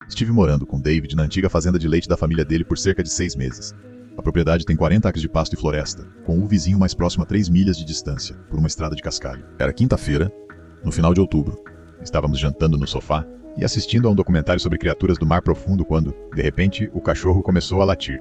Estive morando com David na antiga fazenda de leite da família dele por cerca de 6 meses. A propriedade tem 40 acres de pasto e floresta, com o vizinho mais próximo a 3 milhas de distância, por uma estrada de cascalho. Era quinta-feira, no final de outubro. Estávamos jantando no sofá e assistindo a um documentário sobre criaturas do mar profundo quando, de repente, o cachorro começou a latir.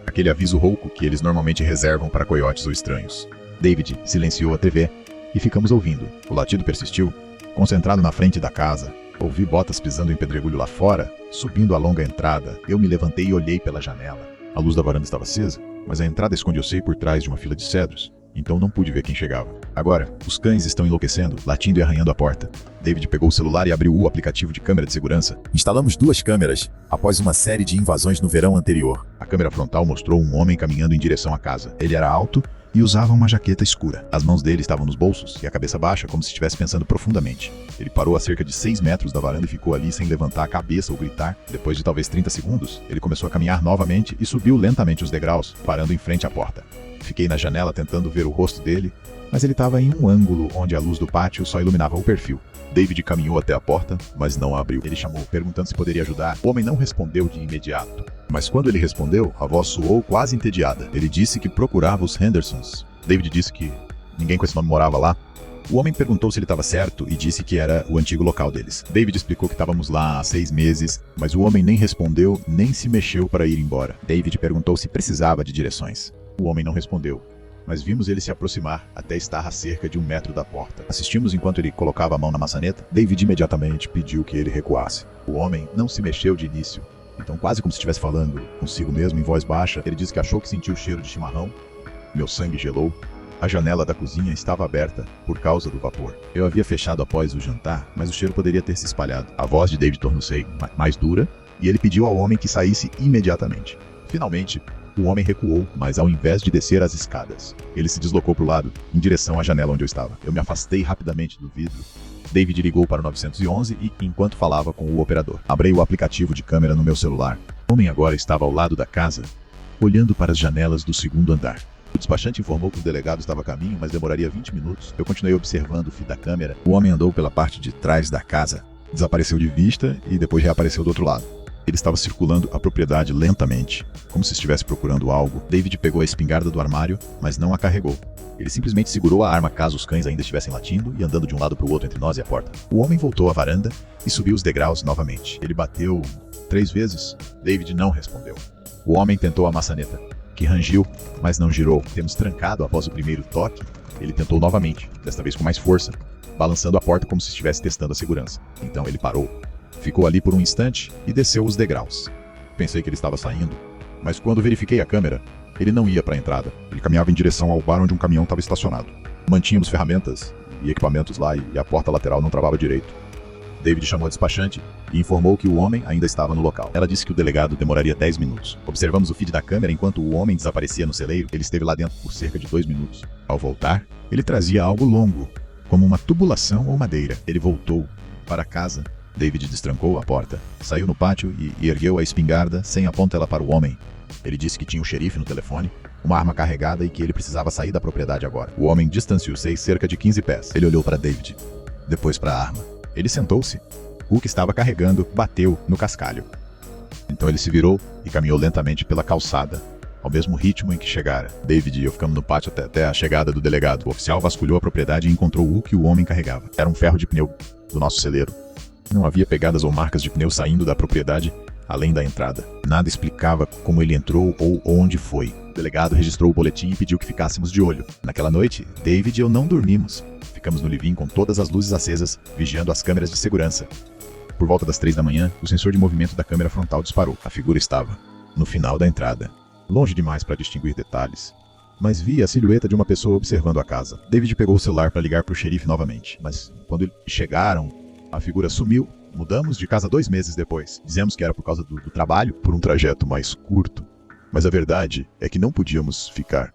Aquele aviso rouco que eles normalmente reservam para coiotes ou estranhos. David silenciou a TV e ficamos ouvindo. O latido persistiu, concentrado na frente da casa. Ouvi botas pisando em pedregulho lá fora, subindo a longa entrada. Eu me levantei e olhei pela janela. A luz da varanda estava acesa, mas a entrada escondeu-se por trás de uma fila de cedros, então não pude ver quem chegava. Agora, os cães estão enlouquecendo, latindo e arranhando a porta. David pegou o celular e abriu o aplicativo de câmera de segurança. Instalamos 2 câmeras, após uma série de invasões no verão anterior. A câmera frontal mostrou um homem caminhando em direção à casa. Ele era alto e usava uma jaqueta escura. As mãos dele estavam nos bolsos e a cabeça baixa, como se estivesse pensando profundamente. Ele parou a cerca de 6 metros da varanda e ficou ali sem levantar a cabeça ou gritar. Depois de talvez 30 segundos, ele começou a caminhar novamente e subiu lentamente os degraus, parando em frente à porta. Fiquei na janela tentando ver o rosto dele, mas ele estava em um ângulo onde a luz do pátio só iluminava o perfil. David caminhou até a porta, mas não a abriu. Ele chamou, perguntando se poderia ajudar. O homem não respondeu de imediato. Mas quando ele respondeu, a voz soou quase entediada. Ele disse que procurava os Hendersons. David disse que ninguém com esse nome morava lá. O homem perguntou se ele estava certo e disse que era o antigo local deles. David explicou que estávamos lá há 6 meses, mas o homem nem respondeu, nem se mexeu para ir embora. David perguntou se precisava de direções. O homem não respondeu, mas vimos ele se aproximar até estar a cerca de 1 metro da porta. Assistimos enquanto ele colocava a mão na maçaneta. David imediatamente pediu que ele recuasse. O homem não se mexeu de início, então quase como se estivesse falando consigo mesmo em voz baixa, ele disse que achou que sentiu o cheiro de chimarrão. Meu sangue gelou. A janela da cozinha estava aberta por causa do vapor. Eu havia fechado após o jantar, mas o cheiro poderia ter se espalhado. A voz de David tornou-se mais dura e ele pediu ao homem que saísse imediatamente. Finalmente, o homem recuou, mas ao invés de descer as escadas, ele se deslocou para o lado, em direção à janela onde eu estava. Eu me afastei rapidamente do vidro. David ligou para o 911 e, enquanto falava com o operador, abri o aplicativo de câmera no meu celular. O homem agora estava ao lado da casa, olhando para as janelas do 2º andar. O despachante informou que o delegado estava a caminho, mas demoraria 20 minutos. Eu continuei observando o fio da câmera. O homem andou pela parte de trás da casa, desapareceu de vista e depois reapareceu do outro lado. Ele estava circulando a propriedade lentamente, como se estivesse procurando algo. David pegou a espingarda do armário, mas não a carregou. Ele simplesmente segurou a arma caso os cães ainda estivessem latindo e andando de um lado para o outro entre nós e a porta. O homem voltou à varanda e subiu os degraus novamente. Ele bateu 3 vezes. David não respondeu. O homem tentou a maçaneta, que rangiu, mas não girou. Temos trancado após o primeiro toque. Ele tentou novamente, desta vez com mais força, balançando a porta como se estivesse testando a segurança. Então ele parou. Ficou ali por um instante e desceu os degraus. Pensei que ele estava saindo, mas quando verifiquei a câmera, ele não ia para a entrada. Ele caminhava em direção ao bar onde um caminhão estava estacionado. Mantínhamos ferramentas e equipamentos lá e a porta lateral não travava direito. David chamou a despachante e informou que o homem ainda estava no local. Ela disse que o delegado demoraria 10 minutos. Observamos o feed da câmera enquanto o homem desaparecia no celeiro. Ele esteve lá dentro por cerca de 2 minutos. Ao voltar, ele trazia algo longo, como uma tubulação ou madeira. Ele voltou para casa. David destrancou a porta, saiu no pátio e ergueu a espingarda sem apontá-la para o homem. Ele disse que tinha o xerife no telefone, uma arma carregada e que ele precisava sair da propriedade agora. O homem distanciou-se cerca de 15 pés. Ele olhou para David, depois para a arma. Ele sentou-se. O que estava carregando bateu no cascalho. Então ele se virou e caminhou lentamente pela calçada, ao mesmo ritmo em que chegara. David e eu ficamos no pátio até a chegada do delegado. O oficial vasculhou a propriedade e encontrou o que o homem carregava. Era um ferro de pneu do nosso celeiro. Não havia pegadas ou marcas de pneu saindo da propriedade, além da entrada. Nada explicava como ele entrou ou onde foi. O delegado registrou o boletim e pediu que ficássemos de olho. Naquela noite, David e eu não dormimos. Ficamos no living com todas as luzes acesas, vigiando as câmeras de segurança. Por volta das 3 da manhã, o sensor de movimento da câmera frontal disparou. A figura estava no final da entrada, longe demais para distinguir detalhes, mas via a silhueta de uma pessoa observando a casa. David pegou o celular para ligar para o xerife novamente, mas quando chegaram, a figura sumiu. Mudamos de casa 2 meses depois. Dizemos que era por causa do trabalho, por um trajeto mais curto. Mas a verdade é que não podíamos ficar.